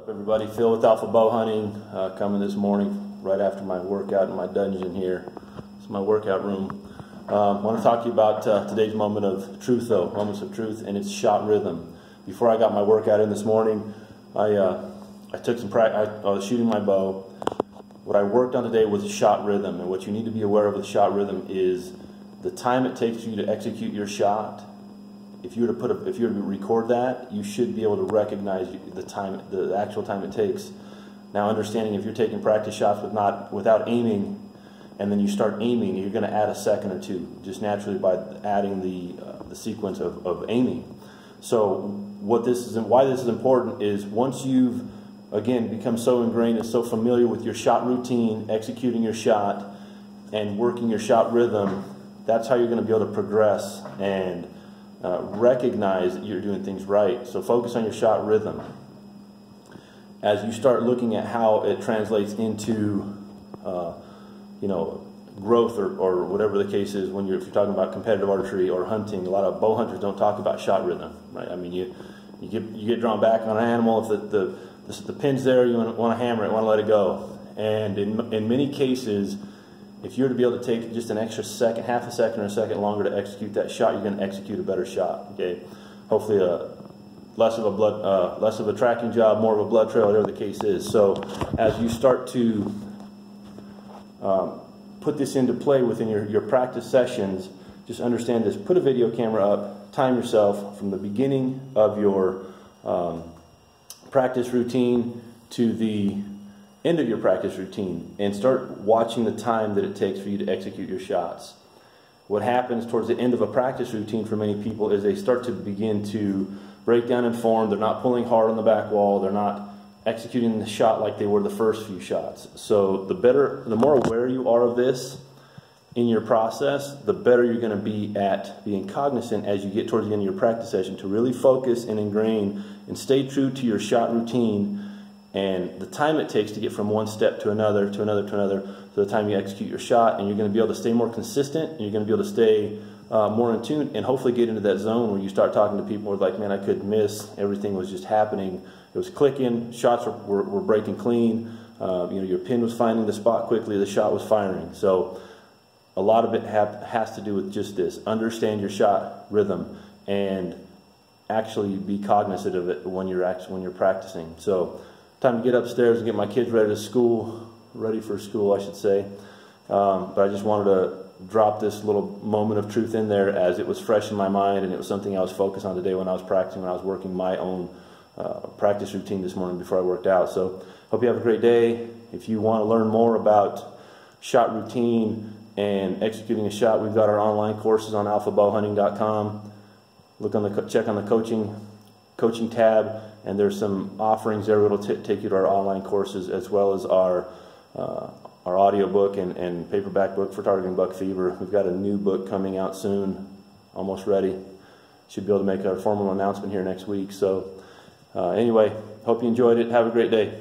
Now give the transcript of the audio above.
What's up, everybody? Phil with Alpha Bow Hunting, coming this morning right after my workout in my dungeon here. It's my workout room. I want to talk to you about today's moment of truth, though, moments of truth, and it's shot rhythm. Before I got my workout in this morning, I took some practice. I was shooting my bow. What I worked on today was shot rhythm, and what you need to be aware of with shot rhythm is the time it takes you to execute your shot. If you were to record that, you should be able to recognize the actual time it takes. Now, understanding if you're taking practice shots without aiming, and then you start aiming, you're going to add a second or two, just naturally by adding the sequence of aiming. So, why this is important is once you've again become so ingrained and so familiar with your shot routine, executing your shot, and working your shot rhythm, that's how you're going to be able to progress and recognize that you're doing things right. So focus on your shot rhythm. As you start looking at how it translates into, growth or whatever the case is, if you're talking about competitive archery or hunting, a lot of bow hunters don't talk about shot rhythm, right? I mean, you get drawn back on an animal. If the pin's there, you want to hammer it, want to let it go. And in many cases, if you were to be able to take just an extra second, half a second or a second longer to execute that shot, you're going to execute a better shot. Okay, hopefully less of a tracking job, more of a blood trail, whatever the case is. So as you start to put this into play within your practice sessions, just understand this. Put a video camera up, time yourself from the beginning of your practice routine to the end of your practice routine, and start watching the time that it takes for you to execute your shots. What happens towards the end of a practice routine for many people is they start to begin to break down in form. They're not pulling hard on the back wall. They're not executing the shot like they were the first few shots. So the more aware you are of this in your process, the better you're going to be at being cognizant as you get towards the end of your practice session to really focus and ingrain and stay true to your shot routine and the time it takes to get from one step to another, to the time you execute your shot. And you're going to be able to stay more consistent, and you're going to be able to stay more in tune, and hopefully get into that zone where you start talking to people who are like, man, I couldn't miss, everything was just happening, it was clicking, shots were breaking clean, your pin was finding the spot quickly, the shot was firing. So a lot of it has to do with just this: understand your shot rhythm and actually be cognizant of it when you're practicing. So time to get upstairs and get my kids ready for school, I should say. But I just wanted to drop this little moment of truth in there as it was fresh in my mind, and it was something I was focused on today when I was practicing, when I was working my own practice routine this morning before I worked out. So hope you have a great day. If you want to learn more about shot routine and executing a shot, we've got our online courses on alphabowhunting.com. Check on the coaching tab, and there's some offerings there that'll take you to our online courses, as well as our audio book and paperback book for targeting buck fever. We've got a new book coming out soon, almost ready. Should be able to make a formal announcement here next week. So anyway, hope you enjoyed it. Have a great day.